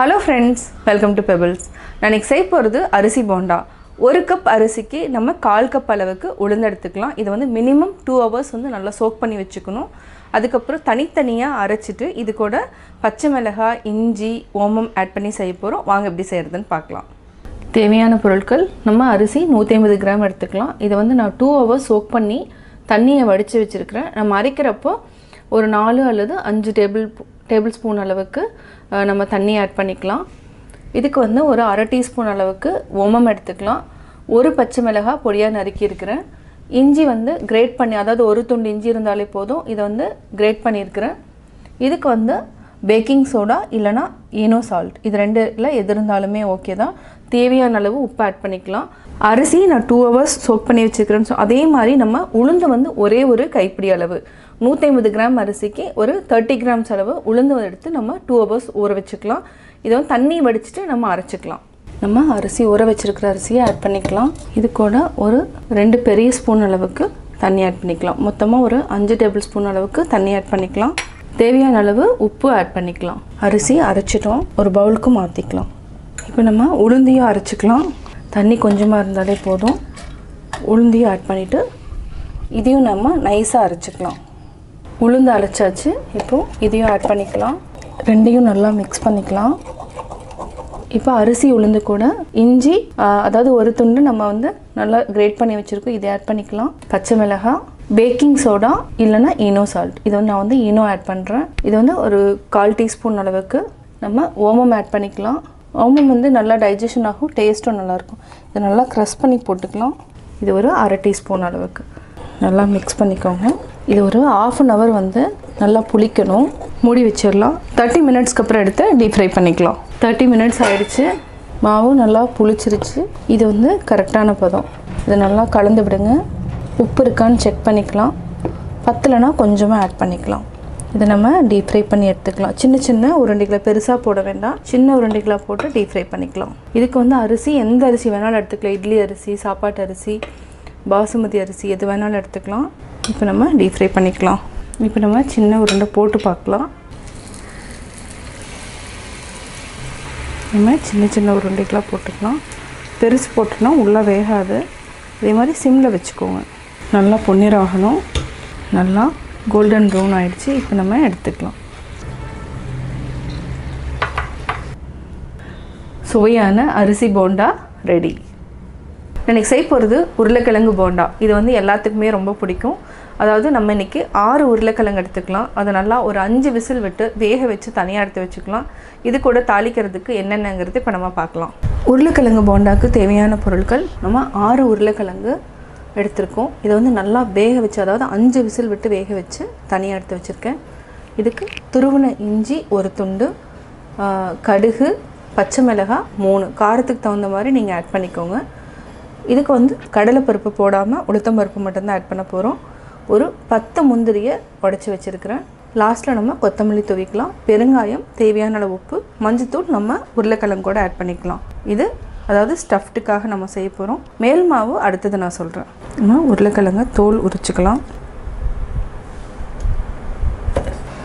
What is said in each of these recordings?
Hello friends, welcome to Pebbles. நான் இன்னைக்கு செய்ய போறது அரிசி போண்டா. 1 கப் அரிசிக்கு நம்ம 1/4 கப் அளவுக்கு உளுந்து எடுத்துக்கலாம். இது வந்து மினிமம் 2 hours வந்து நல்லா சோக் பண்ணி வெச்சுக்கணும். அதுக்கு அப்புறம் தனித்தனியா அரைச்சிட்டு இது கூட பச்சை மிளகாய், இஞ்சி, ஓமம் ஆட் பண்ணி செய்ய போறோம். வாங்க எப்படி செய்யறதுன்னு பார்க்கலாம். தேவையான பொருட்கள் நம்ம அரிசி 150 கிராம் எடுத்துக்கலாம். இது வந்து நான் 2 hours சோக் பண்ணி தண்ணியை வடிச்சு வச்சிருக்கேன். நம்ம அரைக்கிறப்போ ஒரு 4 அல்லது 5 டேபிள் ஸ்பூன் அளவுக்கு நம்ம தண்ணி ஆட் பண்ணிக்கலாம். இதுக்கு வந்து ஒரு 1/2 டீஸ்பூன் அளவுக்கு ஓமம் எடுத்துக்கலாம். ஒரு பச்சை மிளகாய் பொடியாக நறுக்கி இருக்கிறேன். இஞ்சி வந்து கிரேட் பண்ணி, அதாவது ஒரு துண்டு இஞ்சி இருந்தாலே போதும். இதை வந்து கிரேட் பண்ணியிருக்கிறேன். இதுக்கு வந்து பேக்கிங் சோடா இல்லைனா ஈனோ சால்ட், இது ரெண்டுல எது இருந்தாலுமே ஓகே தான். தேவையான அளவு உப்பு ஆட் பண்ணிக்கலாம். அரிசி நான் 2 hours சோக் பண்ணி வச்சுருக்கிறேன். ஸோ அதே மாதிரி நம்ம உளுந்து வந்து ஒரே ஒரு கைப்பிடி அளவு, 150 கிராம் அரிசிக்கு ஒரு 30 கிராம்ஸ் அளவு உளுந்து எடுத்து நம்ம 2 hours ஊற வச்சுக்கலாம். இதை வந்து தண்ணி வடிச்சிட்டு நம்ம அரைச்சிக்கலாம். நம்ம அரிசி ஊற வச்சுருக்கிற அரிசியை ஆட் பண்ணிக்கலாம். இது கூட ஒரு 2 பெரிய ஸ்பூன் அளவுக்கு தண்ணி ஆட் பண்ணிக்கலாம். மொத்தமாக ஒரு 5 டேபிள் ஸ்பூன் அளவுக்கு தண்ணி ஆட் பண்ணிக்கலாம். தேவையான அளவு உப்பு ஆட் பண்ணிக்கலாம். அரிசி அரைச்சிட்டோம், ஒரு பவுலுக்கு மாற்றிக்கலாம். இப்போ நம்ம உளுந்தையும் அரைச்சிக்கலாம். தண்ணி கொஞ்சமாக இருந்தாலே போதும். உளுந்தையும் ஆட் பண்ணிவிட்டு இதையும் நம்ம நைஸாக அரைச்சிக்கலாம். உளுந்து அரைச்சாச்சு. இப்போது இதையும் ஆட் பண்ணிக்கலாம். ரெண்டையும் நல்லா மிக்ஸ் பண்ணிக்கலாம். இப்போ அரிசி உளுந்து கூட இஞ்சி, அதாவது ஒரு துண்டு நம்ம வந்து நல்லா கிரேட் பண்ணி வச்சுருக்கோம், இதை ஆட் பண்ணிக்கலாம். பச்சை மிளகாய், பேக்கிங் சோடா இல்லைனா ஈனோ சால்ட், இது வந்து நான் வந்து ஈனோ ஆட் பண்ணுறேன். இது வந்து ஒரு 1/4 டீஸ்பூன் அளவுக்கு நம்ம ஓமம் ஆட் பண்ணிக்கலாம். ஓமம் வந்து நல்லா டைஜஷன் ஆகும், டேஸ்ட்டும் நல்லாயிருக்கும். இதை நல்லா க்ரஷ் பண்ணி போட்டுக்கலாம். இது ஒரு 1/2 டீஸ்பூன் அளவுக்கு நல்லா மிக்ஸ் பண்ணிக்கோங்க. இது ஒரு 1/2 hour வந்து நல்லா புளிக்கணும். மூடி வச்சிடலாம். 30 மினிட்ஸ்க்கு அப்புறம் எடுத்து டீப் ஃப்ரை பண்ணிக்கலாம். 30 மினிட்ஸ் ஆகிடுச்சு. மாவு நல்லா புளிச்சிருச்சு. இது வந்து கரெக்டான பதம். இதை நல்லா கலந்து விடுங்க. உப்பு இருக்கான்னு செக் பண்ணிக்கலாம். பத்தலைனா கொஞ்சமாக ஆட் பண்ணிக்கலாம். இதை நம்ம டீப் ஃப்ரை பண்ணி எடுத்துக்கலாம். சின்ன சின்ன உருண்டைகளை பெருசாக போட வேண்டாம், சின்ன உருண்டைகளை போட்டு டீப் ஃப்ரை பண்ணிக்கலாம். இதுக்கு வந்து அரிசி எந்த அரிசி வேணாலும் எடுத்துக்கலாம். இட்லி அரிசி, சாப்பாட்டு அரிசி, பாசுமதி அரிசி எது வேணாலும் எடுத்துக்கலாம். இப்போ நம்ம டீப் ஃப்ரை பண்ணிக்கலாம். இப்போ நம்ம சின்ன உருண்டை போட்டு பார்க்கலாம். நம்ம சின்ன சின்ன உருண்டைகளாக போட்டுக்கலாம். பெருசு போட்டோன்னா உள்ளே வேகாது. இதே மாதிரி சிம்மில் வச்சுக்கோங்க. நல்லா பொன்னிறம் ஆகணும். நல்லா கோல்டன் ப்ரௌன் ஆகிடுச்சு. இப்போ நம்ம எடுத்துக்கலாம். சுவையான அரிசி போண்டா ரெடி. இன்றைக்கி செய்ய போகிறது உருளைக்கிழங்கு போண்டா. இது வந்து எல்லாத்துக்குமே ரொம்ப பிடிக்கும். அதாவது நம்ம இன்றைக்கி 6 உருளைக்கிழங்கு எடுத்துக்கலாம். அதை நல்லா ஒரு 5 விசில் விட்டு வேக வச்சு தனியாக எடுத்து வச்சுக்கலாம். இது கூட தாளிக்கிறதுக்கு என்னென்னங்கிறது இப்போ நம்ம பார்க்கலாம். உருளைக்கிழங்கு போண்டாவுக்கு தேவையான பொருட்கள் நம்ம 6 உருளைக்கிழங்கு எடுத்திருக்கோம். இதை வந்து நல்லா வேக வச்சு, அதாவது 5 விசில் விட்டு வேக வச்சு தனியாக எடுத்து வச்சுருக்கேன். இதுக்கு துருவின இஞ்சி ஒரு துண்டு, கடுகு, பச்சை மிளகாய் 3, காரத்துக்கு தகுந்த மாதிரி நீங்கள் ஆட் பண்ணிக்கோங்க. இதுக்கு வந்து கடலைப்பருப்பு போடாமல் உளுத்தம்பருப்பு மட்டும்தான் ஆட் பண்ண போகிறோம். ஒரு 10 முந்திரியை உடச்சி வச்சுருக்கிறேன். லாஸ்ட்டில் நம்ம கொத்தமல்லி துவிக்கலாம். பெருங்காயம், தேவையான அளவு உப்பு, மஞ்சத்தூள் நம்ம உருளைக்கிழங்கு கூட ஆட் பண்ணிக்கலாம். இது அதாவது ஸ்டஃப்டுக்காக நம்ம செய்ய போகிறோம். மேல் மாவு அடுத்தது நான் சொல்கிறேன். நம்ம உருளைக்கிழங்க தோல் உரிச்சிக்கலாம்.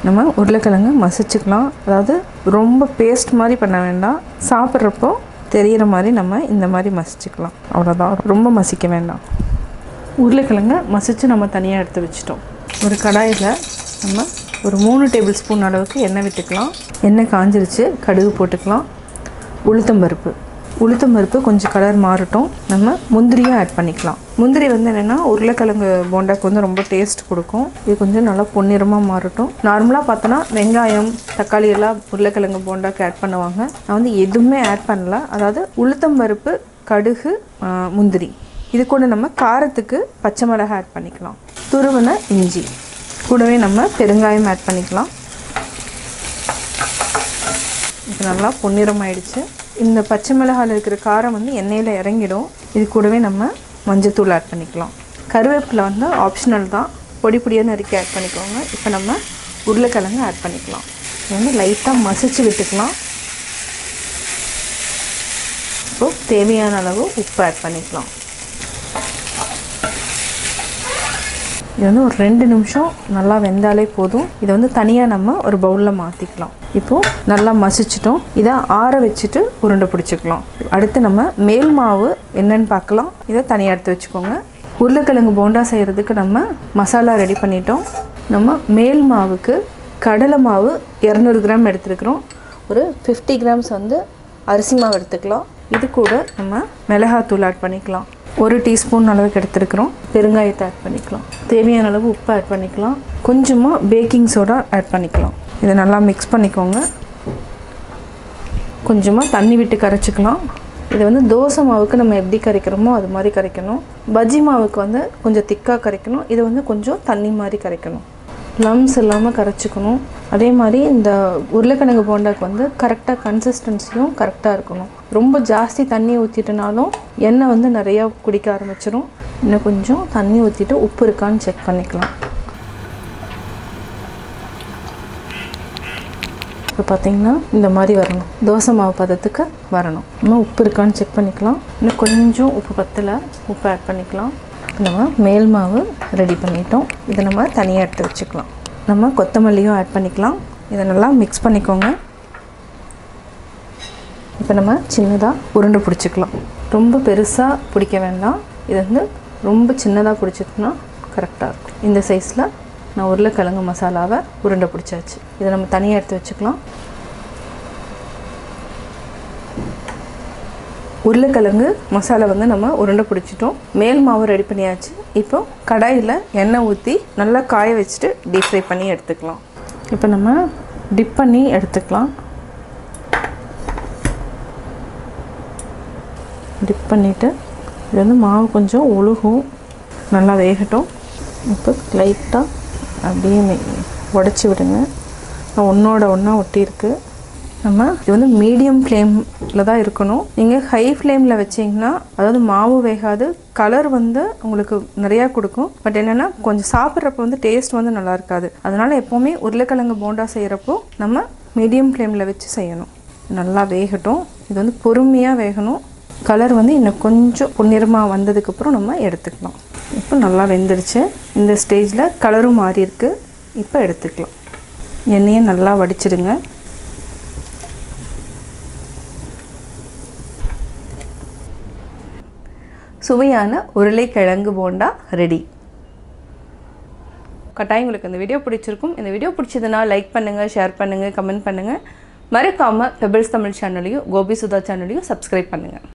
நம்ம உருளைக்கிழங்கு மசிச்சுக்கலாம். அதாவது ரொம்ப பேஸ்ட் மாதிரி பண்ண வேண்டாம். சாப்பிட்றப்போ தெரிகிற மாதிரி நம்ம இந்த மாதிரி மசிச்சுக்கலாம். அவ்வளோதான், ரொம்ப மசிக்க வேண்டாம். உருளைக்கிழங்க மசித்து நம்ம தனியாக எடுத்து வச்சிட்டோம். ஒரு கடாயில் நம்ம ஒரு 3 டேபிள் ஸ்பூன் அளவுக்கு எண்ணெய் விட்டுக்கலாம். எண்ணெய் காஞ்சிருச்சு. கடுகு போட்டுக்கலாம். உளுத்தம்பருப்பு கொஞ்சம் கலர் மாறட்டும். நம்ம முந்திரியும் ஆட் பண்ணிக்கலாம். முந்திரி வந்து என்னென்னா உருளைக்கிழங்கு போண்டாக்கு வந்து ரொம்ப டேஸ்ட் கொடுக்கும். இது கொஞ்சம் நல்லா பொன்னிறமாக மாறட்டும். நார்மலாக பார்த்தோன்னா வெங்காயம், தக்காளி எல்லாம் உருளைக்கிழங்கு போண்டாக்கு ஆட் பண்ணுவாங்க. நான் வந்து எதுவுமே ஆட் பண்ணல. அதாவது உளுத்தம்பருப்பு, கடுகு, முந்திரி, இது கூட நம்ம காரத்துக்கு பச்சை மிளகாய் ஆட் பண்ணிக்கலாம். துருவின இஞ்சி கூடவே நம்ம பெருங்காயம் ஆட் பண்ணிக்கலாம். இப்போ நல்லா பொன்னிறம் ஆயிடுச்சு. இந்த பச்சை மிளகாயில் இருக்கிற காரம் வந்து எண்ணெயில் இறங்கிடும். இது கூடவே நம்ம மஞ்சத்தூள் ஆட் பண்ணிக்கலாம். கருவேப்பிலை வந்து ஆப்ஷனல் தான், பொடி பொடியாக நறுக்கி ஆட் பண்ணிக்கோங்க. இப்போ நம்ம உருளைக்கிழங்கு ஆட் பண்ணிக்கலாம். இது வந்து லைட்டாக மசிச்சு விட்டுக்கலாம். இப்போது தேவையான அளவு உப்பு ஆட் பண்ணிக்கலாம். இது வந்து ஒரு 2 நிமிஷம் நல்லா வெந்தாலே போதும். இதை வந்து தனியாக நம்ம ஒரு பவுலில் மாற்றிக்கலாம். இப்போது நல்லா மசிச்சிட்டோம். இதை ஆற வச்சுட்டு உருண்டை பிடிச்சிக்கலாம். அடுத்து நம்ம மேல் மாவு என்னன்னு பார்க்கலாம். இதை தனியாக எடுத்து வச்சுக்கோங்க. உருளைக்கிழங்கு போண்டா செய்கிறதுக்கு நம்ம மசாலா ரெடி பண்ணிட்டோம். நம்ம மேல் மாவுக்கு கடலை மாவு 200 கிராம் எடுத்துருக்குறோம். ஒரு 50 கிராம்ஸ் வந்து அரிசி மாவு எடுத்துக்கலாம். இது கூட நம்ம மிளகாத்தூள் ஆட் பண்ணிக்கலாம். 1 டீஸ்பூன் அளவுக்கு எடுத்துருக்குறோம். பெருங்காயத்தை ஆட் பண்ணிக்கலாம். தேவையான அளவு உப்பு ஆட் பண்ணிக்கலாம். கொஞ்சமாக பேக்கிங் சோடா ஆட் பண்ணிக்கலாம். இதை நல்லா மிக்ஸ் பண்ணிக்கோங்க. கொஞ்சமாக தண்ணி விட்டு கரைச்சிக்கலாம். இதை வந்து தோசை மாவுக்கு நம்ம எப்படி கரைக்கிறோமோ அது மாதிரி கரைக்கணும். பஜ்ஜி மாவுக்கு வந்து கொஞ்சம் திக்காக கரைக்கணும். இது வந்து கொஞ்சம் தண்ணி மாதிரி கரைக்கணும். லம்ஸ் இல்லாமல் கரைச்சிக்கணும். அதே மாதிரி இந்த உருளைக்கிழங்கு போண்டாக்கு வந்து கரெக்டாக கன்சிஸ்டன்சியும் கரெக்டாக இருக்கணும். ரொம்ப ஜாஸ்தி தண்ணி ஊற்றிட்டனாலும் எண்ணெய் வந்து நிறையா குடிக்க ஆரம்பிச்சிடும். இன்னும் கொஞ்சம் தண்ணி ஊற்றிட்டு உப்பு இருக்கான்னு செக் பண்ணிக்கலாம். இப்போ பார்த்திங்கன்னா இந்த மாதிரி வரணும். தோசை மாவு பதத்துக்கு வரணும். நம்ம உப்பு இருக்கான்னு செக் பண்ணிக்கலாம். இன்னும் கொஞ்சம் உப்பு பத்தலை, உப்பு ஆட் பண்ணிக்கலாம். நம்ம மேல் மாவு ரெடி பண்ணிட்டோம். இதை நம்ம தனியாக எடுத்து வச்சுக்கலாம். நம்ம கொத்தமல்லியும் ஆட் பண்ணிக்கலாம். இதை நல்லா மிக்ஸ் பண்ணிக்கோங்க. இப்போ நம்ம சின்னதாக உருண்டை பிடிச்சிக்கலாம். ரொம்ப பெருசாக பிடிக்க வேண்டாம். இது வந்து ரொம்ப சின்னதாக பிடிச்சிட்டோம்னா கரெக்டாக இருக்கும். இந்த சைஸில் நான் உருளைக்கிழங்கு மசாலாவை உருண்டை பிடிச்சாச்சு. இதை நம்ம தனியாக எடுத்து வச்சுக்கலாம். உருளைக்கிழங்கு மசாலா வந்து நம்ம உருண்டை பிடிச்சிட்டோம். மேல் மாவு ரெடி பண்ணியாச்சு. இப்போ கடாயில் எண்ணெய் ஊற்றி நல்லா காய வச்சுட்டு டீப் ஃப்ரை பண்ணி எடுத்துக்கலாம். இப்போ நம்ம டிப் பண்ணி எடுத்துக்கலாம். டிப் பண்ணிவிட்டு இது வந்து மாவு கொஞ்சம் ஒழுகும், நல்லா வேகட்டும். இப்போ லைட்டாக அப்படியே உடச்சி விடுங்க. ஒன்றோட ஒன்றா ஒட்டியிருக்கு. நம்ம இது வந்து மீடியம் ஃப்ளேமில் தான் இருக்கணும். நீங்கள் ஹை ஃப்ளேமில் வச்சிங்கன்னா அதாவது மாவு வேகாது, கலர் வந்து உங்களுக்கு நிறையா கொடுக்கும். பட் என்னென்னா கொஞ்சம் சாப்பிட்றப்போ வந்து டேஸ்ட் வந்து நல்லா இருக்காது. அதனால் எப்போவுமே உருளைக்கிழங்கு போண்டா செய்கிறப்போ நம்ம மீடியம் ஃப்ளேமில் வச்சு செய்யணும். நல்லா வேகட்டும். இது வந்து பொறுமையாக வேகணும். கலர் வந்து இன்னும் கொஞ்சம் பொன்னிறமாக வந்ததுக்கப்புறம் நம்ம எடுத்துக்கலாம். இப்போ நல்லா வெந்துடுச்சு. இந்த ஸ்டேஜில் கலரும் மாறி இருக்கு. இப்போ எடுத்துக்கலாம். எண்ணெயை நல்லா வடிச்சிடுங்க. சுவையான உருளைக்கிழங்கு போண்டா ரெடி. கட்டாயம் உங்களுக்கு இந்த வீடியோ பிடிச்சிருக்கும். இந்த வீடியோ பிடிச்சதுன்னா லைக் பண்ணுங்கள், ஷேர் பண்ணுங்கள், கமெண்ட் பண்ணுங்கள். மறக்காமல் பெபிள்ஸ் தமிழ் சேனலையும் கோபி சுதா சேனலையும் சப்ஸ்கிரைப் பண்ணுங்கள்.